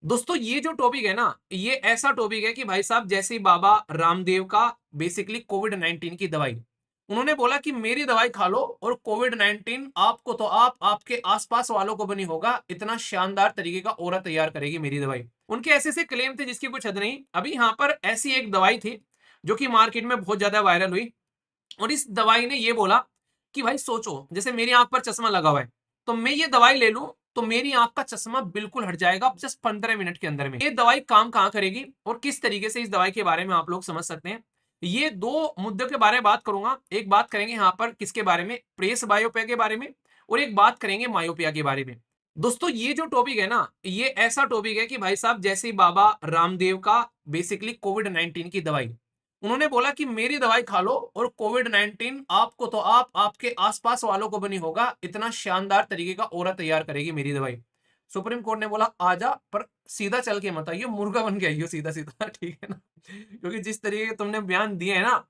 दोस्तों ये जो टॉपिक है ना, ये ऐसा टॉपिक है कि भाई साहब जैसे बाबा रामदेव का बेसिकली कोविड 19 की दवाई, उन्होंने बोला कि मेरी दवाई खा लो और कोविड 19 आपको तो आप आपके आसपास वालों को भी नहीं होगा, इतना शानदार तरीके का ऑरा तैयार करेगी मेरी दवाई। उनके ऐसे ऐसे क्लेम थे जिसकी कुछ हद नहीं। अभी यहाँ पर ऐसी एक दवाई थी जो कि मार्केट में बहुत ज्यादा वायरल हुई, और इस दवाई ने ये बोला कि भाई सोचो जैसे मेरी आंख पर चश्मा लगा हुआ है, तो मैं ये दवाई ले लूं तो मेरी आंख का चश्मा बिल्कुल हट जाएगा जस्ट 15 मिनट के अंदर में। ये दवाई काम कहां करेगी और किस तरीके से इस दवाई के बारे में आप लोग समझ सकते हैं, ये दो मुद्दों के बारे में बात करूंगा। एक बात करेंगे यहाँ पर किसके बारे में, प्रेस बायोपिया के बारे में, और एक बात करेंगे मायोपिया के बारे में। दोस्तों ये जो टॉपिक है ना, ये ऐसा टॉपिक है कि भाई साहब जैसे बाबा रामदेव का बेसिकली कोविड 19 की दवाई, उन्होंने बोला कि मेरी दवाई खा लो और कोविड 19 आपको तो आप आपके आसपास वालों को भी नहीं होगा, इतना शानदार तरीके का ऑरा तैयार करेगी मेरी दवाई। सुप्रीम कोर्ट ने बोला आजा, पर सीधा चल के मत आइयो, मुर्गा बन के आइयो सीधा सीधा ठीक है ना, क्योंकि जिस तरीके के तुमने बयान दिए है ना,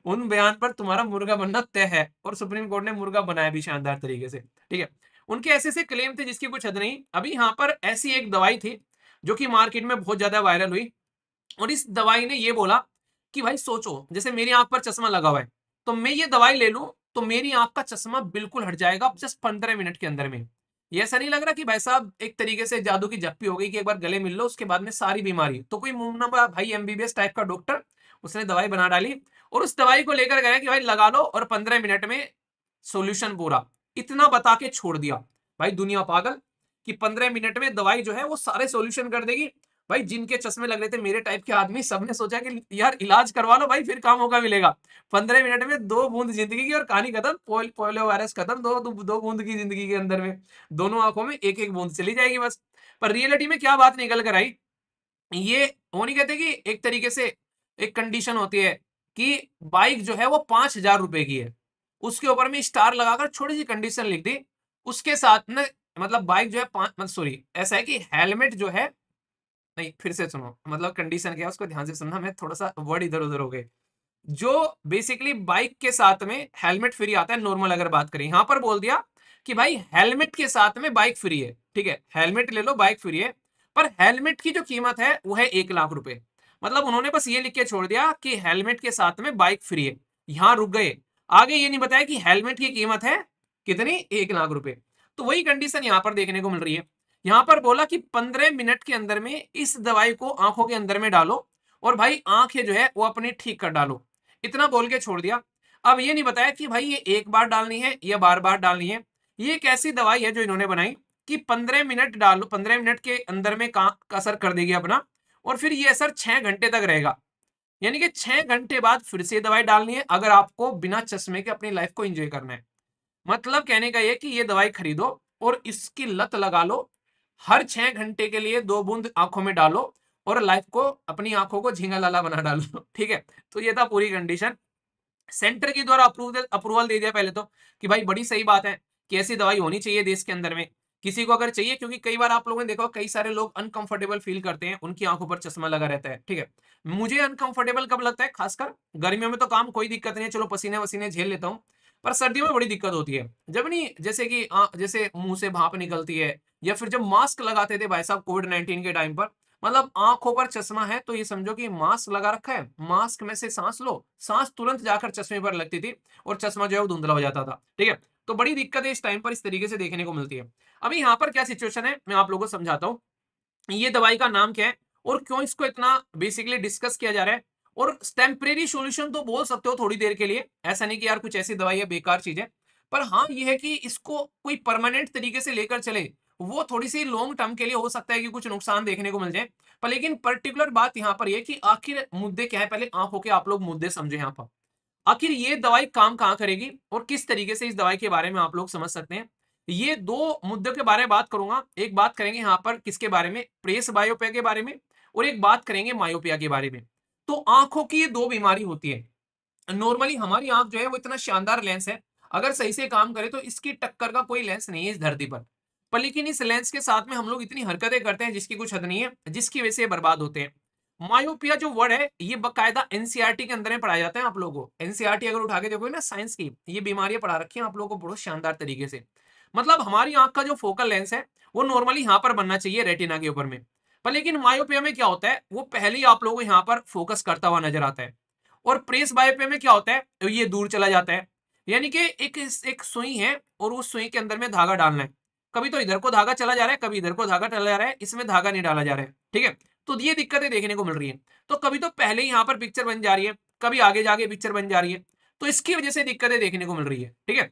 उन बयान पर तुम्हारा मुर्गा बनना तय है, और सुप्रीम कोर्ट ने मुर्गा बनाया भी शानदार तरीके से। ठीक है, उनके ऐसे ऐसे क्लेम थे जिसकी कुछ हद नहीं। अभी यहाँ पर ऐसी एक दवाई थी जो कि मार्केट में बहुत ज्यादा वायरल हुई, और इस दवाई ने ये बोला कि भाई सोचो जैसे मेरी आंख पर चश्मा लगा हुआ है, तो मैं ये दवाई ले लूं तो मेरी आंख का चश्मा बिल्कुल हट जाएगा जस्ट 15 मिनट के अंदर में। ये ऐसा नहीं लग रहा कि भाई साहब एक तरीके से जादू की झप्पी हो गई कि एक बार गले मिल लो उसके बाद में सारी बीमारी, तो कोई मुन्ना भाई एमबीबीएस टाइप का डॉक्टर, उसने दवाई बना डाली और उस दवाई को लेकर गया कि भाई लगा लो और 15 मिनट में सोल्यूशन पूरा, इतना बता के छोड़ दिया। भाई दुनिया पागल कि 15 मिनट में दवाई जो है वो सारे सोल्यूशन कर देगी। भाई जिनके चश्मे लग रहे थे मेरे टाइप के आदमी, सबने सोचा कि यार इलाज करवा लो भाई, फिर काम होगा मिलेगा। 15 मिनट में 2 बूंद जिंदगी की और कहानी खत्म, पोलियो वायरस खत्म, दो बूंद की जिंदगी के अंदर में दोनों आंखों में एक एक बूंद चली जाएगी बस। पर रियलिटी में क्या बात निकल कर आई, ये वो नहीं कहते कि एक तरीके से एक कंडीशन होती है कि बाइक जो है वो 5,000 रुपए की है, उसके ऊपर में स्टार लगाकर छोटी सी कंडीशन लिख दी, उसके साथ में मतलब बाइक जो है पांच, सॉरी ऐसा है कि हेलमेट जो है, नहीं फिर से सुनो, मतलब कंडीशन क्या है उसको ध्यान से सुनना, मैं थोड़ा सा वर्ड इधर उधर हो गए। जो बेसिकली बाइक के साथ में हेलमेट फ्री आता है नॉर्मल, अगर बात करें यहां पर बोल दिया कि भाई हेलमेट के साथ में बाइक फ्री है, ठीक है हेलमेट ले लो बाइक फ्री है, पर हेलमेट की जो कीमत है वो है 1 लाख रुपए। मतलब उन्होंने बस ये लिख के छोड़ दिया कि हेलमेट के साथ में बाइक फ्री है, यहां रुक गए, आगे ये नहीं बताया कि हेलमेट की कीमत है कितनी, 1 लाख रुपए। तो वही कंडीशन यहां पर देखने को मिल रही है। यहां पर बोला कि 15 मिनट के अंदर में इस दवाई को आंखों के अंदर में डालो और भाई आंखें जो है वो अपनी ठीक कर डालो, इतना बोल के छोड़ दिया। अब ये नहीं बताया कि भाई ये एक बार डालनी है या बार बार डालनी है। ये एक ऐसी दवाई है जो इन्होंने बनाई कि 15 मिनट डालो, 15 मिनट के अंदर में का असर कर देगी अपना, और फिर ये असर 6 घंटे तक रहेगा। यानी कि 6 घंटे बाद फिर से दवाई डालनी है अगर आपको बिना चश्मे के अपनी लाइफ को एंजॉय करना है। मतलब कहने का ये कि ये दवाई खरीदो और इसकी लत लगा लो, हर 6 घंटे के लिए 2 बूंद आंखों में डालो और लाइफ को, अपनी आंखों को झींगा लाला बना डालो ठीक है। तो ये था पूरी कंडीशन, सेंटर के द्वारा अप्रूवल अप्रूवल दे दिया पहले तो कि भाई बड़ी सही बात है कि ऐसी दवाई होनी चाहिए देश के अंदर में, किसी को अगर चाहिए, क्योंकि कई बार आप लोगों ने देखा कई सारे लोग अनकंफर्टेबल फील करते हैं, उनकी आंखों पर चश्मा लगा रहता है, ठीक है। मुझे अनकंफर्टेबल कब लगता है, खासकर गर्मियों में तो काम कोई दिक्कत नहीं है, चलो पसीने वसीने झेल लेता हूँ, पर सर्दियों में बड़ी दिक्कत होती है जब नहीं, जैसे कि जैसे मुंह से भाप निकलती है, या फिर जब मास्क लगाते थे भाई साहब कोविड 19 के टाइम पर, मतलब आंखों पर चश्मा है तो ये समझो कि मास्क लगा रखा है, मास्क में से सांस लो, सांस तुरंत जाकर चश्मे पर लगती थी और चश्मा जो है वो धुंधला हो जाता था, ठीक है। तो बड़ी दिक्कत है इस टाइम पर इस तरीके से देखने को मिलती है। अभी यहाँ पर क्या सिचुएशन है मैं आप लोगों को समझाता हूँ, ये दवाई का नाम क्या है और क्यों इसको इतना बेसिकली डिस्कस किया जा रहा है। और टेम्परेरी सॉल्यूशन तो बोल सकते हो थोड़ी देर के लिए, ऐसा नहीं कि यार कुछ ऐसी दवाई है बेकार चीज है, पर हाँ ये है कि इसको कोई परमानेंट तरीके से लेकर चले, वो थोड़ी सी लॉन्ग टर्म के लिए हो सकता है कि कुछ नुकसान देखने को मिल जाए। पर लेकिन पर्टिकुलर बात यहाँ पर यह कि आखिर मुद्दे क्या है, पहले आंखों के आप लोग मुद्दे समझे यहाँ पर, आखिर ये दवाई काम कहाँ करेगी और किस तरीके से इस दवाई के बारे में आप लोग समझ सकते हैं। ये दो मुद्दों के बारे में बात करूंगा, एक बात करेंगे यहाँ पर किसके बारे में, प्रेस बायोपिया के बारे में, और एक बात करेंगे मायोपिया के बारे में। तो आंखों की ये दो बीमारी होती है। नॉर्मली हमारी आंख जो है वो इतना शानदार लेंस है, अगर सही से काम करे तो इसकी टक्कर का कोई लेंस नहीं है इस धरती पर लेकिन इस लेंस के साथ में हम लोग इतनी हरकतें करते हैं जिसकी कुछ हद नहीं है, जिसकी वजह से बर्बाद होते हैं। मायोपिया जो वर्ड है ये बकायदा एनसीईआरटी के अंदर में पढ़ाया जाता है। आप लोगों को एनसीईआरटी अगर उठा के देखोगे ना साइंस की, ये बीमारियां पढ़ा रखी हैं आप लोगों को बहुत शानदार तरीके से। मतलब हमारी आंख का जो फोकल लेंस है वो नॉर्मली यहां पर बनना चाहिए रेटिना के ऊपर में, पर लेकिन मायोपिया में क्या होता है, वो पहले ही आप लोगों को यहाँ पर फोकस करता हुआ नजर आता है। और प्रेस बायोपिया में क्या होता है, तो ये दूर चला जाता है। यानी कि एक सुई है और उस सुई के अंदर में धागा डालना है। कभी तो इधर को धागा चला जा रहा है, कभी इधर को धागा चला जा रहा है, इसमें धागा नहीं डाला जा रहा है। ठीक है, तो ये दिक्कतें देखने को मिल रही है। तो कभी तो पहले ही यहाँ पर पिक्चर बन जा रही है, कभी आगे जाके पिक्चर बन जा रही है, तो इसकी वजह से दिक्कतें देखने को मिल रही है। ठीक है,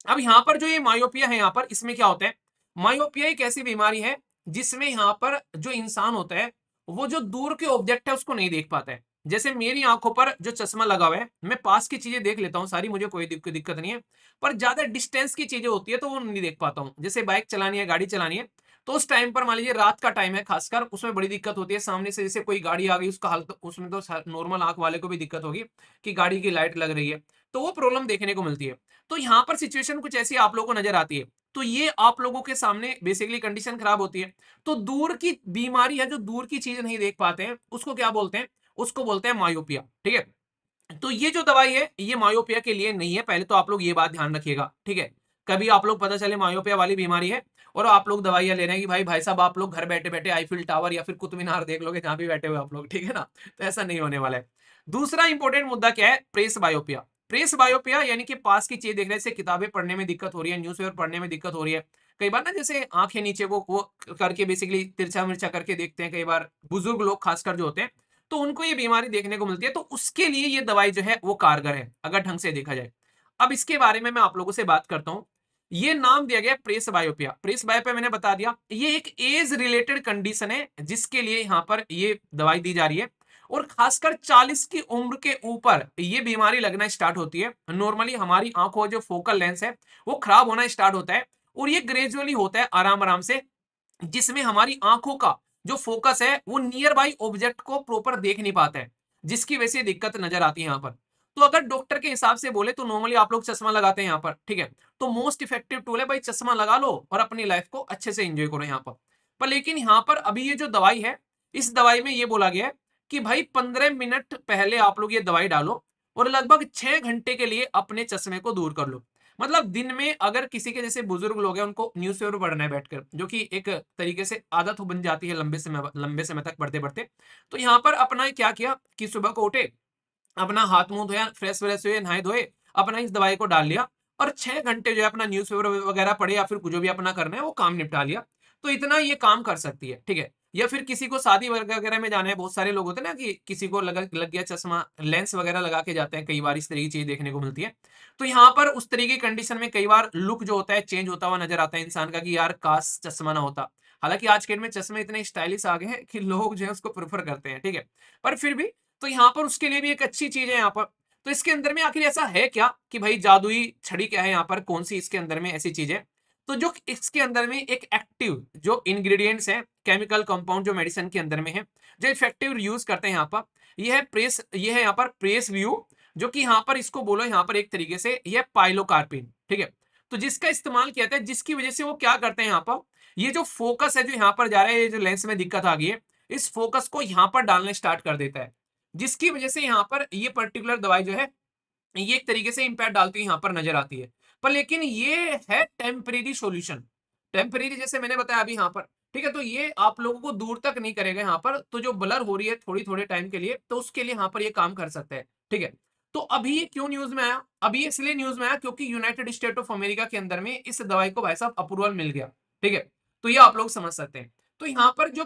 अब यहाँ पर जो ये मायोपिया है, यहाँ पर इसमें क्या होता है, मायोपिया एक ऐसी बीमारी है जिसमें यहाँ पर जो इंसान होता है वो जो दूर के ऑब्जेक्ट है उसको नहीं देख पाता है। जैसे मेरी आंखों पर जो चश्मा लगा हुआ है, मैं पास की चीजें देख लेता हूँ सारी, मुझे कोई दिक्कत नहीं है, पर ज्यादा डिस्टेंस की चीजें होती है तो वो नहीं देख पाता हूँ। जैसे बाइक चलानी है, गाड़ी चलानी है, तो उस टाइम पर मान लीजिए रात का टाइम है खासकर, उसमें बड़ी दिक्कत होती है। सामने से जैसे कोई गाड़ी आ गई, उसका हाल तो उसमें तो नॉर्मल आंख वाले को भी दिक्कत होगी कि गाड़ी की लाइट लग रही है, तो वो प्रॉब्लम देखने को मिलती है। तो यहाँ पर सिचुएशन कुछ ऐसी आप लोगों को नजर आती है। तो ये आप लोगों के सामने बेसिकली कंडीशन खराब होती है। तो दूर की बीमारी है, जो दूर की चीज नहीं देख पाते हैं उसको क्या बोलते हैं, उसको बोलते हैं मायोपिया। ठीक है, तो ये जो दवाई है ये मायोपिया के लिए नहीं है, पहले तो आप लोग ये बात ध्यान रखिएगा। ठीक है, कभी आप लोग पता चले मायोपिया वाली बीमारी है और आप लोग दवाइयां ले रहे हैं कि भाई साहब आप लोग घर बैठे बैठे आईफिल टावर या फिर कुतुब मीनार देख लोगे जहां भी बैठे हुए आप लोग, ठीक है ना, तो ऐसा नहीं होने वाला है। दूसरा इंपॉर्टेंट मुद्दा क्या है, प्रेस बायोपिया। प्रेस बायोपिया यानी कि पास की चीज देखने से किताबें पढ़ने में दिक्कत हो रही है, न्यूज़पेपर पढ़ने में दिक्कत हो रही है। कई बार ना जैसे आंखें नीचे को वो करके बेसिकली तिरछा मिर्चा करके देखते हैं, कई बार बुजुर्ग लोग खासकर जो होते हैं, तो उनको ये बीमारी देखने को मिलती है। तो उसके लिए ये दवाई जो है वो कारगर है अगर ढंग से देखा जाए। अब इसके बारे में मैं आप लोगों से बात करता हूं। ये नाम दिया गया प्रेस बायोपिया। प्रेस बायोपिया मैंने बता दिया, ये एक एज रिलेटेड कंडीशन है जिसके लिए यहाँ पर ये दवाई दी जा रही है। और खासकर 40 की उम्र के ऊपर ये बीमारी लगना स्टार्ट होती है। नॉर्मली हमारी आंखों जो फोकल लेंस है वो खराब होना स्टार्ट होता है, और ये ग्रेजुअली होता है आराम आराम से, जिसमें हमारी आंखों का जो फोकस है वो नियर बाई ऑब्जेक्ट को प्रॉपर देख नहीं पाता है, जिसकी वजह से दिक्कत नजर आती है यहाँ पर। तो अगर डॉक्टर के हिसाब से बोले तो नॉर्मली आप लोग चश्मा लगाते हैं यहाँ पर, ठीक है, तो मोस्ट इफेक्टिव टूल है भाई चश्मा लगा लो और अपनी लाइफ को अच्छे से एंजॉय करो यहाँ पर लेकिन यहाँ पर अभी ये जो दवाई है, इस दवाई में ये बोला गया है कि भाई 15 मिनट पहले आप लोग ये दवाई डालो और लगभग 6 घंटे के लिए अपने चश्मे को दूर कर लो। मतलब दिन में अगर किसी के जैसे बुजुर्ग लोग हैं उनको न्यूज़पेपर पढ़ना है बैठकर, जो कि एक तरीके से आदत बन जाती है लंबे समय तक पढ़ते पढ़ते, तो यहाँ पर अपना क्या किया कि सुबह को उठे, अपना हाथ मुंह धोया, फ्रेश व्रेश हुए, नहाए धोए, अपना इस दवाई को डाल लिया और 6 घंटे जो है अपना न्यूज़पेपर वगैरह पढ़े या फिर जो भी अपना करना है वो काम निपटा लिया। तो इतना ये काम कर सकती है। ठीक है, या फिर किसी को शादी वगैरह में जाना है, बहुत सारे लोग होते हैं ना कि किसी को लग गया चश्मा, लेंस वगैरह लगा के जाते हैं, कई बार इस तरह की चीज देखने को मिलती है। तो यहाँ पर उस तरीके की कंडीशन में कई बार लुक जो होता है चेंज होता हुआ नजर आता है इंसान का कि यार काश चश्मा ना होता। हालांकि आज के डेट में चश्मे इतने स्टाइलिश आ गए हैं कि लोग जो है उसको प्रेफर करते हैं। ठीक है, पर फिर भी तो यहाँ पर उसके लिए भी एक अच्छी चीज है यहाँ पर। तो इसके अंदर में आखिर ऐसा है क्या कि भाई जादुई छड़ी क्या है, यहाँ पर कौन सी इसके अंदर में ऐसी चीज है। तो जो इसके अंदर में एक एक्टिव जो इंग्रेडिएंट्स हैं, केमिकल कंपाउंड जो मेडिसिन के अंदर में है, जो इफेक्टिव यूज करते हैं यहाँ पर, ये है यहाँ पर प्रेस व्यू, जो कि यहाँ पर इसको बोलो यहाँ पर एक तरीके से यह पाइलोकार्पिन। ठीक है, तो जिसका इस्तेमाल किया जाता है, जिसकी वजह से वो क्या करते हैं यहाँ पर, ये जो फोकस है जो यहाँ पर जा रहा है, ये जो लेंस में दिक्कत आ गई है, इस फोकस को यहाँ पर डालना स्टार्ट कर देता है, जिसकी वजह से यहाँ पर ये पर्टिकुलर दवाई जो है ये एक तरीके से इम्पैक्ट डालती है यहाँ पर नजर आती है। पर लेकिन ये है टेम्परेरी सॉल्यूशन, टेम्परेरी जैसे मैंने बताया अभी यहाँ पर। ठीक है, तो ये आप लोगों को दूर तक नहीं करेगा यहाँ पर, तो जो ब्लर हो रही है थोड़ी थोड़े टाइम के लिए, तो उसके लिए यहाँ पर ये काम कर सकता है। ठीक है, तो अभी ये क्यों न्यूज में आया, अभी इसलिए न्यूज में आया क्योंकि यूनाइटेड स्टेट ऑफ अमेरिका के अंदर में इस दवाई को भाई साहब अप्रूवल मिल गया। ठीक है, तो ये आप लोग समझ सकते हैं। तो यहाँ पर जो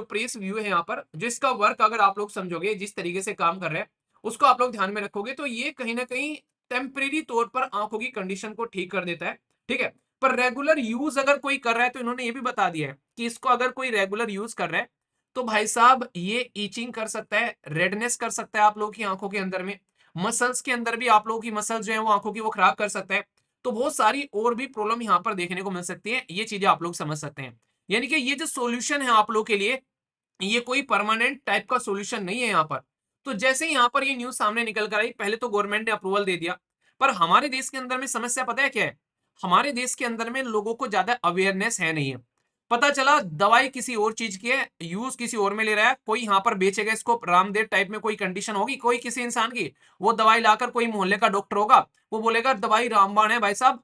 प्रेस व्यू है यहाँ पर, जो इसका वर्क अगर आप लोग समझोगे जिस तरीके से काम कर रहे हैं, उसको आप लोग ध्यान में रखोगे, तो ये कहीं ना कहीं टेम्परेरी तौर पर आंखों की कंडीशन को ठीक कर देता है। ठीक है, पर रेगुलर यूज अगर कोई कर रहा है तो इन्होंने ये भी बता दिया है कि इसको अगर कोई रेगुलर यूज कर रहा है तो भाई साहब ये ईचिंग कर सकता है, रेडनेस कर सकता है आप लोगों की आंखों के अंदर में, मसल्स के अंदर भी आप लोगों की मसल्स जो है वो आंखों की वो खराब कर सकता है। तो बहुत सारी और भी प्रॉब्लम यहाँ पर देखने को मिल सकती है, ये चीजें आप लोग समझ सकते हैं। यानी कि ये जो सोल्यूशन है आप लोग के लिए, ये कोई परमानेंट टाइप का सॉल्यूशन नहीं है यहाँ पर। तो जैसे ही यहाँ पर ये न्यूज सामने निकल कर आई, पहले तो गवर्नमेंट ने अप्रूवल दे दिया, पर हमारे देश के अंदर में समस्या पता है क्या है, हमारे देश के अंदर में लोगों को ज्यादा अवेयरनेस है नहीं है। पता चला दवाई किसी और चीज की है, यूज किसी और में ले रहा है, कोई यहाँ पर बेचेगा इसको, रामदेव टाइप में कोई कंडीशन होगी कोई किसी इंसान की, वो दवाई लाकर कोई मोहल्ले का डॉक्टर होगा, वो बोलेगा दवाई रामबाण है भाई साहब,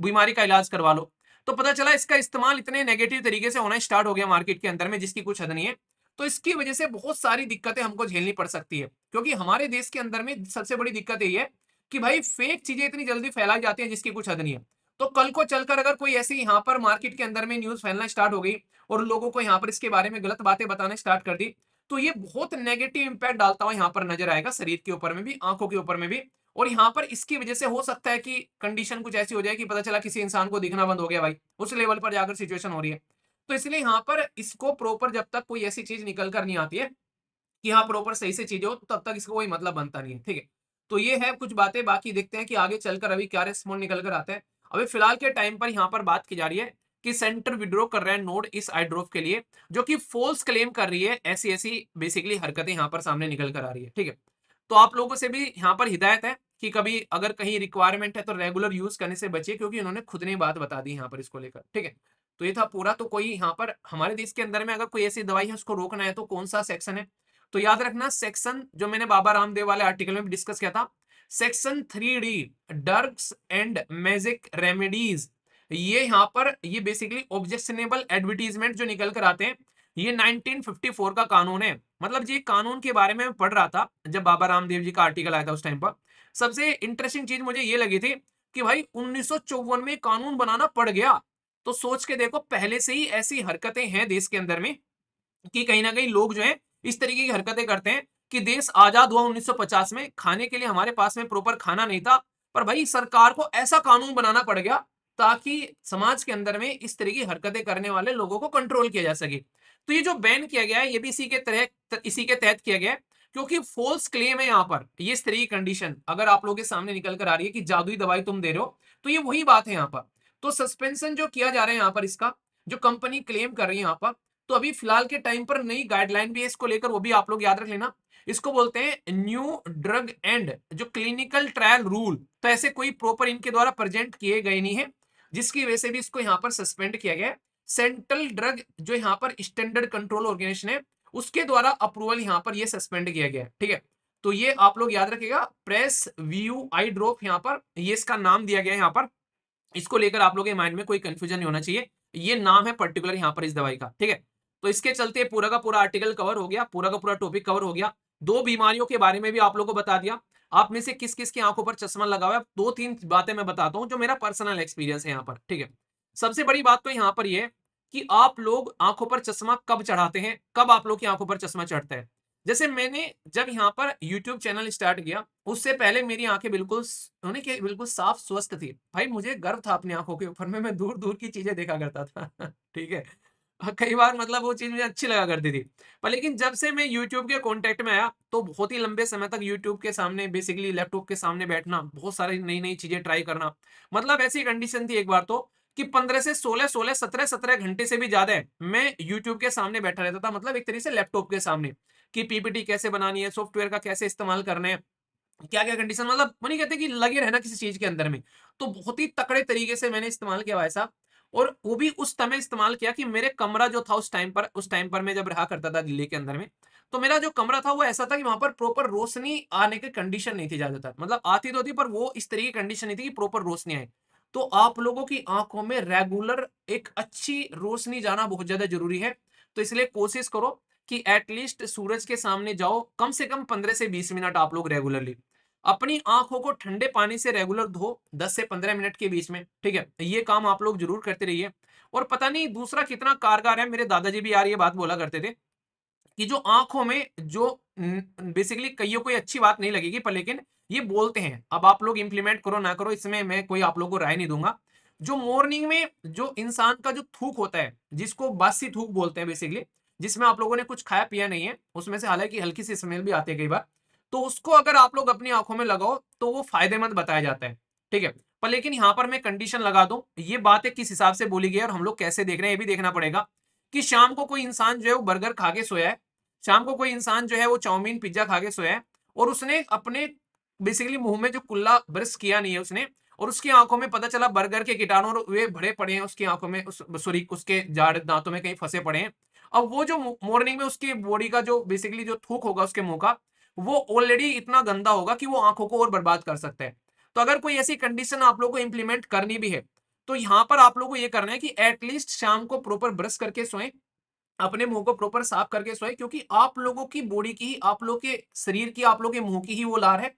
बीमारी का इलाज करवा लो। तो पता चला इसका इस्तेमाल इतने नेगेटिव तरीके से होना स्टार्ट हो गया मार्केट के अंदर में, जिसकी कुछ हद नहीं है। तो इसकी वजह से बहुत सारी दिक्कतें हमको झेलनी पड़ सकती है, क्योंकि हमारे देश के अंदर में सबसे बड़ी दिक्कत यही है कि भाई फेक चीजें इतनी जल्दी फैलाई जाती हैं जिसकी कुछ हद नहीं है। तो कल को चलकर अगर कोई ऐसी यहाँ पर मार्केट के अंदर में न्यूज फैलना स्टार्ट हो गई और लोगों को यहाँ पर इसके बारे में गलत बातें बताना स्टार्ट कर दी, तो ये बहुत नेगेटिव इंपैक्ट डालता हुआ यहाँ पर नजर आएगा, शरीर के ऊपर में भी, आंखों के ऊपर में भी। और यहाँ पर इसकी वजह से हो सकता है कि कंडीशन कुछ ऐसी हो जाए कि पता चला किसी इंसान को दिखना बंद हो गया भाई, उस लेवल पर जाकर सिचुएशन हो रही है। तो इसलिए यहाँ पर इसको प्रॉपर जब तक कोई ऐसी चीज निकल कर नहीं आती है कि हाँ प्रॉपर सही से चीजें हो, तो तब तक इसका कोई मतलब बनता नहीं है, ठीक है। तो ये है कुछ बातें, बाकी देखते हैं कि आगे चलकर अभी क्या रिस्पॉन्ड निकल कर आता है। अभी फिलहाल के टाइम पर यहाँ पर बात की जा रही है कि सेंटर विड्रॉ कर रहे हैं नोड इस आई ड्रॉप के लिए, जो कि फॉल्स क्लेम कर रही है, ऐसी ऐसी बेसिकली हरकतें यहाँ पर सामने निकल कर आ रही है, ठीक है। तो आप लोगों से भी यहाँ पर हिदायत है कि कभी अगर कहीं रिक्वायरमेंट है तो रेगुलर यूज करने से बचिए, क्योंकि उन्होंने खुद ने बात बता दी यहाँ पर इसको लेकर, ठीक है। तो ये था पूरा। तो कोई यहाँ पर हमारे देश के अंदर में अगर कोई ऐसी दवाई है उसको रोकना है तो कौन सा सेक्शन है, तो याद रखना सेक्शन जो मैंने बाबा रामदेव वाले आर्टिकल में भी डिस्कस किया था, section 3D, drugs and magic remedies. ये यहाँ पर ये बेसिकली ऑब्जेक्शनेबल एडवर्टीजमेंट जो निकल कर आते हैं, ये 1954 का कानून है। मतलब ये कानून के बारे में मैं पढ़ रहा था जब बाबा रामदेव जी का आर्टिकल आया था उस टाइम पर। सबसे इंटरेस्टिंग चीज मुझे ये लगी थी कि भाई 1954 में कानून बनाना पड़ गया। तो सोच के देखो, पहले से ही ऐसी हरकतें हैं देश के अंदर में कि कहीं ना कहीं लोग जो है इस तरीके की हरकतें करते हैं कि देश आजाद हुआ 1950 में, खाने के लिए हमारे पास में प्रॉपर खाना नहीं था, पर भाई सरकार को ऐसा कानून बनाना पड़ गया ताकि समाज के अंदर में इस तरह की हरकतें करने वाले लोगों को कंट्रोल किया जा सके। तो ये जो बैन किया गया है ये भी इसी के तहत किया गया है, क्योंकि फॉल्स क्लेम है यहाँ पर। ये इस तरह की कंडीशन अगर आप लोगों के सामने निकल कर आ रही है कि जादुई दवाई तुम दे रहे हो, तो ये वही बात है यहाँ पर। तो सस्पेंशन जो किया जा रहा है यहाँ पर, इसका जो कंपनी क्लेम कर रही है यहाँ पर, तो अभी फिलहाल के टाइम पर नई गाइडलाइन भी है इसको लेकर, वो भी आप लोग याद रख लेना। इसको बोलते हैं न्यू ड्रग एंड जो क्लिनिकल ट्रायल रूल। तो ऐसे कोई प्रॉपर इनके द्वारा प्रेजेंट किए गए नहीं है, जिसकी वजह से भी इसको यहाँ पर सस्पेंड किया गया है। सेंट्रल ड्रग जो यहाँ पर स्टैंडर्ड कंट्रोल ऑर्गेनाइजेशन है, उसके द्वारा अप्रूवल यहाँ पर ये सस्पेंड किया गया है, ठीक है। तो ये आप लोग याद रखिएगा, प्रेस व्यू आई ड्रॉप यहाँ पर ये इसका नाम दिया गया है यहाँ पर। इसको लेकर आप लोगों के माइंड में कोई कंफ्यूजन नहीं होना चाहिए, ये नाम है पर्टिकुलर यहाँ पर इस दवाई का, ठीक है। तो इसके चलते पूरा का पूरा आर्टिकल कवर हो गया, पूरा का पूरा टॉपिक कवर हो गया। दो बीमारियों के बारे में भी आप लोगों को बता दिया। आप में से किस किस की आंखों पर चश्मा लगा हुआ है, दो तीन बातें मैं बताता हूं जो मेरा पर्सनल एक्सपीरियंस है यहाँ पर, ठीक है। सबसे बड़ी बात तो यहाँ पर यह है कि आप लोग आंखों पर चश्मा कब चढ़ाते हैं, कब आप लोग की आंखों पर चश्मा चढ़ता है। जैसे मैंने जब यहाँ पर YouTube चैनल स्टार्ट किया, उससे पहले मेरी आंखें बिल्कुल साफ स्वस्थ थी भाई। मुझे गर्व था अपनी आंखों के ऊपर में, मैं दूर दूर की चीजें देखा करता था ठीक है। कई बार मतलब वो चीज मुझे अच्छी लगा करती थी। पर लेकिन जब से मैं YouTube के कांटेक्ट में आया, तो बहुत ही लंबे समय तक YouTube के सामने बेसिकली लैपटॉप के सामने बैठना, बहुत सारी नई नई चीजें ट्राई करना। मतलब ऐसी कंडीशन थी एक बार तो कि 15 से 16 17 घंटे से भी ज्यादा है मैं YouTube के सामने बैठा रहता था, मतलब एक तरीके से लैपटॉप के सामने, कि पीपीटी कैसे बनानी है, सॉफ्टवेयर का कैसे इस्तेमाल करना है, क्या क्या कंडीशन, मतलब वो नहीं कहते कि लगे रहना किसी चीज के अंदर में। तो बहुत ही तकड़े तरीके से मैंने इस्तेमाल किया भाई साहब। और वो भी उस समय इस्तेमाल किया कि मेरे कमरा जो था उस टाइम पर मैं जब रहा करता था दिल्ली के अंदर में, तो मेरा जो कमरा था वो ऐसा था कि वहां पर प्रॉपर रोशनी आने की कंडीशन नहीं थी ज्यादातर, मतलब आती तो थी पर वो इस तरह की कंडीशन नहीं थी कि प्रॉपर रोशनी आए। तो आप लोगों की आंखों में रेगुलर एक अच्छी रोशनी जाना बहुत ज्यादा जरूरी है। तो इसलिए कोशिश करो कि एटलीस्ट सूरज के सामने जाओ कम से कम 15 से 20 मिनट आप लोग रेगुलरली। अपनी आंखों को ठंडे पानी से रेगुलर धो 10 से 15 मिनट के बीच में, ठीक है। ये काम आप लोग जरूर करते रहिए। और पता नहीं दूसरा कितना कारगर है, मेरे दादाजी भी यार ये बात बोला करते थे कि जो आंखों में जो बेसिकली कईयों को अच्छी बात नहीं लगेगी, पर लेकिन ये बोलते हैं, अब आप लोग इंप्लीमेंट करो ना करो इसमें मैं कोई आप लोगों को राय नहीं दूंगा। जो मॉर्निंग में जो इंसान का जो थूक होता है, जिसको बासी थूक बोलते हैं बेसिकली, जिसमें आप लोगों ने कुछ खाया पिया नहीं है, उसमें से हालांकि हल्की सी स्मेल भी आती है कई बार, तो उसको अगर आप लोग अपनी आंखों में लगाओ तो वो फायदेमंद बताया जाता है, ठीक है। पर लेकिन यहाँ पर मैं कंडीशन लगा दूं, ये बात है किस हिसाब से बोली गई है और हम लोग कैसे देख रहे हैं ये भी देखना पड़ेगा। कि शाम को कोई इंसान जो है वो बर्गर खा के सोया है, शाम को कोई इंसान जो है वो चाउमीन पिज्जा खा के सोया है, और उसने अपने बेसिकली मुंह में जो कुल्ला ब्रश किया नहीं है उसने, और उसकी आंखों में पता चला बर्गर के कीटाणु वे भरे पड़े हैं उसकी आंखों में, सॉरी उसके जाड़ दांतों में कहीं फंसे पड़े हैं। अब वो जो मॉर्निंग में उसकी बॉडी का जो बेसिकली जो थूक होगा उसके मुंह का, वो ऑलरेडी इतना गंदा होगा कि वो आंखों को और बर्बाद कर सकता है। तो अगर कोई ऐसी कंडीशन आप लोग को इंप्लीमेंट करनी भी है, तो यहाँ पर आप लोगों को ये करना है कि एटलीस्ट शाम को प्रॉपर ब्रश करके सोएं, अपने मुंह को प्रॉपर साफ करके सोए, क्योंकि आप लोगों की बॉडी की ही, आप लोगों के शरीर की, आप लोगों के मुंह की ही वो लार है।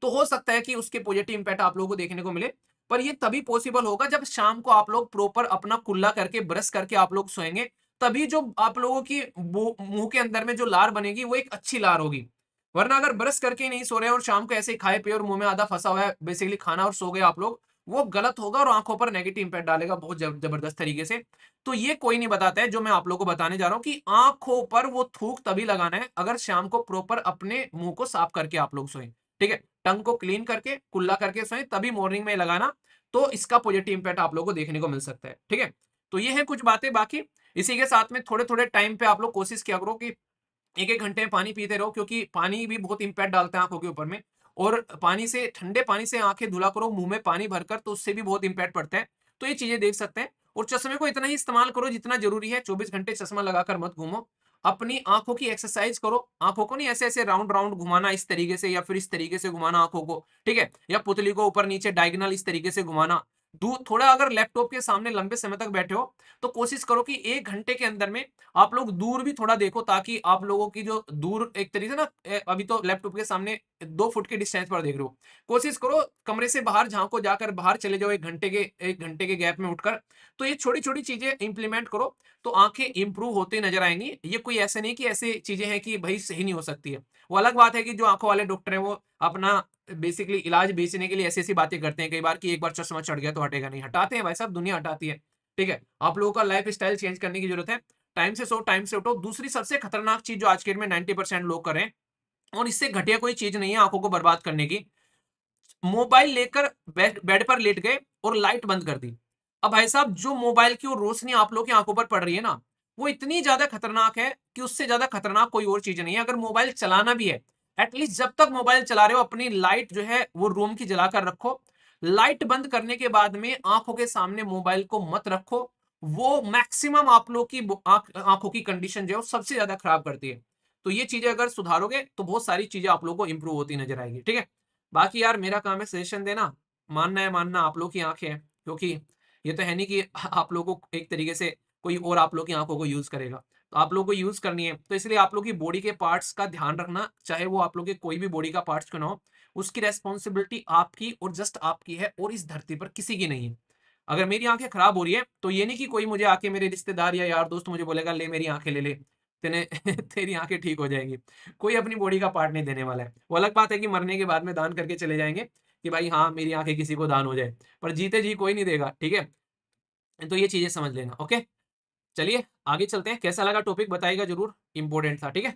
तो हो सकता है कि उसके पॉजिटिव इंपैक्ट आप लोगों को देखने को मिले, पर ये तभी पॉसिबल होगा जब शाम को आप लोग प्रॉपर अपना कुल्ला करके ब्रश करके आप लोग सोएंगे। तभी जो आप लोगों की मुंह के अंदर में जो लार बनेगी वो एक अच्छी लार होगी। वरना अगर ब्रश करके ही नहीं सो रहे हैं और शाम को ऐसे ही खाए पिए और मुंह में आधा फंसा हुआ है बेसिकली खाना और सो गए आप लोग, वो गलत होगा और आंखों पर नेगेटिव इंपैक्ट डालेगा बहुत जबरदस्त तरीके से। तो ये कोई नहीं बताता है, जो मैं आप लोगों को बताने जा रहा हूँ कि आंखों पर वो थूक तभी लगाना है अगर शाम को प्रॉपर अपने मुंह को साफ करके आप लोग सोएं। ठीक है, टंग को क्लीन करके कुल्ला करके सोएं, तभी मॉर्निंग में लगाना। तो इसका पॉजिटिव इंपैक्ट आप लोगों को देखने को मिल सकता है। ठीक है, तो ये है कुछ बातें। बाकी इसी के साथ में थोड़े थोड़े टाइम पे आप लोग कोशिश किया करो कि एक एक घंटे में पानी पीते रहो, क्योंकि पानी भी बहुत इंपैक्ट डालता है आंखों के ऊपर में। और पानी से, ठंडे पानी से आंखें धुला करो मुंह में पानी भरकर, तो उससे भी बहुत इंपैक्ट पड़ता है। तो ये चीजें देख सकते हैं। और चश्मे को इतना ही इस्तेमाल करो जितना जरूरी है, 24 घंटे चश्मा लगाकर मत घूमो। अपनी आंखों की एक्सरसाइज करो, आंखों को नहीं ऐसे ऐसे राउंड राउंड घुमाना इस तरीके से, या फिर इस तरीके से घुमाना आंखों को। ठीक है, या पुतली को ऊपर नीचे डायगोनल इस तरीके से घुमाना। थोड़ा अगर लैपटॉप के सामने लंबे समय तक बैठे हो तो कोशिश करो कि 1 घंटे के अंदर में आप लोग दूर भी थोड़ा देखो, ताकि आप लोगों की जो दूर एक तरीके से ना, अभी तो लैपटॉप के सामने 2 फुट के डिस्टेंस पर देख रहे हो, कोशिश करो कमरे से बाहर झांको, जाकर बाहर चले जाओ 1 घंटे के गैप में उठकर। तो ये छोटी छोटी चीजें इंप्लीमेंट करो, तो आंखें इंप्रूव होते नजर आएंगी। ये कोई ऐसे नहीं कि ऐसी चीजें हैं कि भाई सही नहीं हो सकती है। वो अलग बात है कि जो आंखों वाले डॉक्टर हैं वो अपना बेसिकली इलाज बेचने के लिए ऐसी ऐसी बातें करते हैं कई बार, कि एक बार चश्मा चढ़ गया तो हटेगा नहीं। हटाते हैं भाई साहब, दुनिया हटाती है। ठीक है, आप लोगों का लाइफ स्टाइल चेंज करने की जरूरत है। टाइम से सो, टाइम से उठो। दूसरी सबसे खतरनाक चीज जो आज के डेट में 90% लोग करें, और इससे घटिया कोई चीज नहीं है आंखों को बर्बाद करने की, मोबाइल लेकर बेड पर लेट गए और लाइट बंद कर दी। अब भाई साहब, जो मोबाइल की वो रोशनी आप लोग की आंखों पर पड़ रही है ना, वो इतनी ज्यादा खतरनाक है कि उससे ज्यादा खतरनाक कोई और चीज नहीं है। अगर मोबाइल चलाना भी है, एटलीस्ट जब तक मोबाइल चला रहे हो अपनी लाइट जो है वो रूम की जलाकर रखो। लाइट बंद करने के बाद में आंखों के सामने मोबाइल को मत रखो। वो मैक्सिमम आप लोग की आंखों की कंडीशन जो है वो सबसे ज्यादा खराब करती है। तो ये चीजें अगर सुधारोगे तो बहुत सारी चीजें आप लोग को इंप्रूव होती नजर आएगी। ठीक है, बाकी यार मेरा काम है सजेशन देना, मानना है मानना आप लोग की आंखें हैं, क्योंकि ये तो है नहीं कि आप लोगों को एक तरीके से कोई और आप लोग की आंखों को यूज करेगा। तो आप लोग को यूज करनी है, तो इसलिए आप लोग की बॉडी के पार्ट्स का ध्यान रखना, चाहे वो आप लोग के कोई भी बॉडी का पार्ट्स क्यों ना हो, उसकी रेस्पॉन्सिबिलिटी आपकी और जस्ट आपकी है, और इस धरती पर किसी की नहीं है। अगर मेरी आंखें खराब हो रही है तो ये नहीं कि कोई मुझे आके, मेरे रिश्तेदार या यार दोस्त मुझे बोलेगा ले मेरी आंखें ले ले, तेने तेरी आंखें ठीक हो जाएंगी। कोई अपनी बॉडी का पार्ट नहीं देने वाला है। वो अलग बात है कि मरने के बाद में दान करके चले जाएंगे कि भाई हाँ मेरी आंखें किसी को दान हो जाए, पर जीते जी कोई नहीं देगा। ठीक है, तो ये चीजें समझ लेना। ओके, चलिए आगे चलते हैं। कैसा लगा टॉपिक बताइएगा जरूर, इंपॉर्टेंट था। ठीक है।